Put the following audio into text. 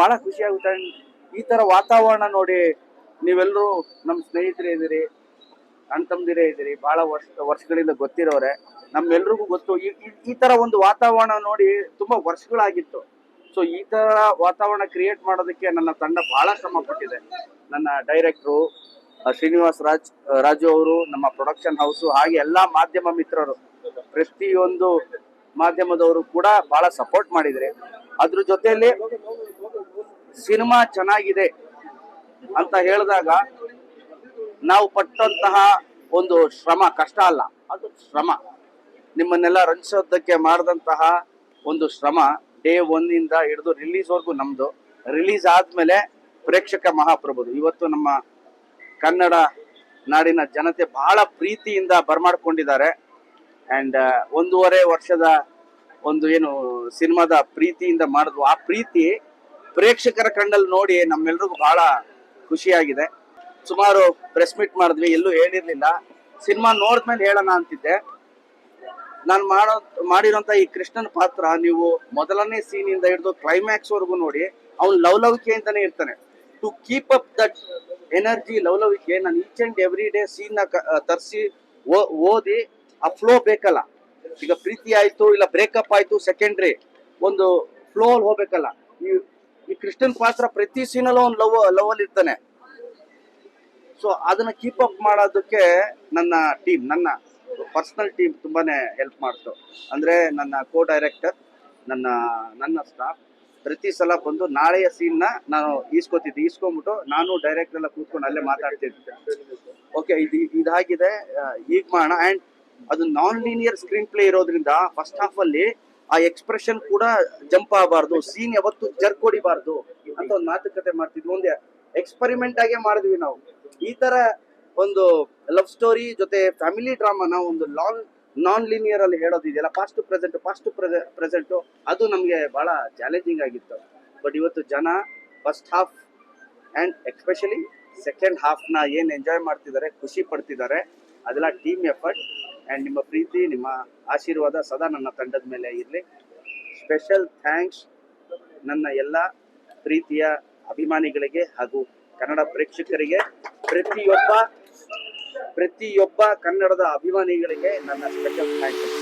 ಬಹಳ ಖುಷಿ ಆಗುತ್ತೆ. ಈ ತರ ವಾತಾವರಣ ನೋಡಿ ನೀವೆಲ್ಲರೂ ನಮ್ಮ ಸ್ನೇಹಿತರೇ ಇದ್ದೀರಿ, ಅಣ್ಣ ತಮ್ಮದಿರೇ ಇದ್ದೀರಿ, ಬಹಳ ವರ್ಷಗಳಿಂದ ಗೊತ್ತಿರೋರೆ, ನಮ್ಮೆಲ್ರಿಗೂ ಗೊತ್ತು. ಈ ತರ ಒಂದು ವಾತಾವರಣ ನೋಡಿ ತುಂಬಾ ವರ್ಷಗಳಾಗಿತ್ತು. ಸೊ ಈ ತರ ವಾತಾವರಣ ಕ್ರಿಯೇಟ್ ಮಾಡೋದಕ್ಕೆ ನನ್ನ ತಂಡ ಬಹಳ ಶ್ರಮ ಪಟ್ಟಿದೆ. ನನ್ನ ಡೈರೆಕ್ಟ್ರು ಶ್ರೀನಿವಾಸ್ ರಾಜು ಅವರು, ನಮ್ಮ ಪ್ರೊಡಕ್ಷನ್ ಹೌಸ್, ಹಾಗೆ ಎಲ್ಲಾ ಮಾಧ್ಯಮ ಮಿತ್ರರು, ಪ್ರತಿಯೊಂದು ಮಾಧ್ಯಮದವರು ಕೂಡ ಬಹಳ ಸಪೋರ್ಟ್ ಮಾಡಿದ್ರೆ. ಅದ್ರ ಜೊತೆಯಲ್ಲಿ ಸಿನಿಮಾ ಚೆನ್ನಾಗಿದೆ ಅಂತ ಹೇಳಿದಾಗ ನಾವು ಪಟ್ಟಂತಹ ಒಂದು ಶ್ರಮ ಕಷ್ಟ ಅಲ್ಲ, ಅದು ಶ್ರಮ. ನಿಮ್ಮನ್ನೆಲ್ಲ ರಂಜಿಸೋದಕ್ಕೆ ಮಾಡಿದಂತಹ ಒಂದು ಶ್ರಮ ಡೇ 1 ಇಂದ ಹಿಡಿದು ರಿಲೀಸ್ ವರ್ಗೂ ನಮ್ದು. ರಿಲೀಸ್ ಆದ್ಮೇಲೆ ಪ್ರೇಕ್ಷಕ ಮಹಾಪ್ರಭುದು. ಇವತ್ತು ನಮ್ಮ ಕನ್ನಡ ನಾಡಿನ ಜನತೆ ಬಹಳ ಪ್ರೀತಿಯಿಂದ ಬರ್ಮಾಡ್ಕೊಂಡಿದ್ದಾರೆ. ಅಂಡ್ 1.5 ವರ್ಷದ ಒಂದು ಏನು ಸಿನಿಮಾದ ಪ್ರೀತಿಯಿಂದ ಮಾಡಿದ್ವು, ಆ ಪ್ರೀತಿ ಪ್ರೇಕ್ಷಕರ ಕಣ್ಣಲ್ಲಿ ನೋಡಿ ನಮ್ಮೆಲ್ರಿಗೂ ಬಹಳ ಖುಷಿಯಾಗಿದೆ. ಸುಮಾರು ಪ್ರೆಸ್ ಮೀಟ್ ಮಾಡಿದ್ವಿ, ಎಲ್ಲೂ ಹೇಳಿರ್ಲಿಲ್ಲ. ಸಿನಿಮಾ ನೋಡಿದ್ಮೇಲೆ ಹೇಳೋಣ ಅಂತಿದ್ದೆ. ನಾನು ಮಾಡಿರೋಂಥ ಈ ಕೃಷ್ಣನ ಪಾತ್ರ ನೀವು ಮೊದಲನೇ ಸೀನ್ ಇಂದ ಹಿಡಿದು ಕ್ಲೈಮ್ಯಾಕ್ಸ್ ವರ್ಗು ನೋಡಿ, ಅವ್ನು ಲವಲವಿಕೆ ಅಂತಾನೆ ಇರ್ತಾನೆ. To keep up that energy, ಲವಲವಿಕೆ, ನಾನು ಈಚ್ ಅಂಡ್ ಎವ್ರಿ ಡೇ ಸೀನ್ ನ ತರಿಸಿ ಓದಿ ಆ ಫ್ಲೋ ಬೇಕಲ್ಲ. ಈಗ ಪ್ರೀತಿ ಆಯ್ತು ಇಲ್ಲ ಬ್ರೇಕಪ್ ಆಯ್ತು ಸೆಕೆಂಡ್ರಿ, ಒಂದು ಫ್ಲೋ ಅಲ್ಲಿ ಹೋಗ್ಬೇಕಲ್ಲ. ಈ ಕೃಷ್ಣನ್ ಪಾತ್ರ ಪ್ರತಿ ಸೀನಲ್ಲೂ ಒಂದು ಲವ್ ಅಲ್ಲಿ ಇರ್ತಾನೆ. ಸೊ ಅದನ್ನ ಕೀಪ್ ಅಪ್ ಮಾಡೋದಕ್ಕೆ ನನ್ನ ಟೀಮ್, ನನ್ನ ಪರ್ಸನಲ್ ಟೀಮ್ ತುಂಬಾನೇ ಹೆಲ್ಪ್ ಮಾಡ್ತು. ಅಂದ್ರೆ ನನ್ನ ಕೋ ಡೈರೆಕ್ಟರ್, ನನ್ನ ಸ್ಟಾಫ್ ಪ್ರತಿ ಸಲ ಬಂದು ನಾಳೆಯ ಸೀನ್ ನ ನಾನು ಈಸ್ಕೊಂಡ್ಬಿಟ್ಟು ನಾನು ಡೈರೆಕ್ಟರ್ ಎಲ್ಲ ಕೂತ್ಕೊಂಡು ಅಲ್ಲೇ ಮಾತಾಡ್ತಿದ್ದೆ. ಓಕೆ, ಇದಾಗಿದೆ, ಈಗ ಮಾಡೋಣ. ಅಂಡ್ ಅದು ನಾನ್ ಲೀನಿಯರ್ ಸ್ಕ್ರೀನ್ ಪ್ಲೇ ಇರೋದ್ರಿಂದ ಫಸ್ಟ್ ಹಾಫ್ ಅಲ್ಲಿ ಆ ಎಕ್ಸ್ಪ್ರೆಷನ್ ಕೂಡ ಜಂಪ್ ಆಗಬಾರ್ದು, ಸೀನ್ ಯಾವತ್ತು ಜರ್ಕ್ ಹೊಡಿಬಾರ್ದು ಅಂತ ಒಂದು ಮಾತುಕತೆ ಮಾಡ್ತಿದ್ವಿ. ಒಂದು ಎಕ್ಸ್ಪರಿಮೆಂಟ್ ಆಗೇ ಮಾಡಿದ್ವಿ ನಾವು. ಈ ತರ ಒಂದು ಲವ್ ಸ್ಟೋರಿ ಜೊತೆ ಫ್ಯಾಮಿಲಿ ಡ್ರಾಮಾನ ಒಂದು ನಾನ್ ಲೀನಿಯರ್ ಅಲ್ಲಿ ಹೇಳೋದಿದೆಯಲ್ಲ, ಪಾಸ್ಟ್ ಟು ಪ್ರೆಸೆಂಟ್, ಅದು ನಮ್ಗೆ ಬಹಳ ಚಾಲೆಂಜಿಂಗ್ ಆಗಿತ್ತು. ಬಟ್ ಇವತ್ತು ಜನ first half and especially second half ನ ಏನ್ ಎಂಜಾಯ್ ಮಾಡ್ತಿದ್ದಾರೆ, ಖುಷಿ ಪಡ್ತಿದ್ದಾರೆ, ಅದೆಲ್ಲ ಟೀಮ್ ಎಫರ್ಟ್. ಅಂಡ್ ನಿಮ್ಮ ಪ್ರೀತಿ, ನಿಮ್ಮ ಆಶೀರ್ವಾದ ಸದಾ ನನ್ನ ತಂಡದ ಮೇಲೆ ಇರಲಿ. ಸ್ಪೆಷಲ್ ಥ್ಯಾಂಕ್ಸ್ ನನ್ನ ಎಲ್ಲ ಪ್ರೀತಿಯ ಅಭಿಮಾನಿಗಳಿಗೆ ಹಾಗೂ ಕನ್ನಡ ಪ್ರೇಕ್ಷಕರಿಗೆ, ಪ್ರತಿಯೊಬ್ಬ ಕನ್ನಡದ ಅಭಿಮಾನಿಗಳಿಗೆ ನನ್ನ ಸ್ಪೆಷಲ್ ಥ್ಯಾಂಕ್ಸ್.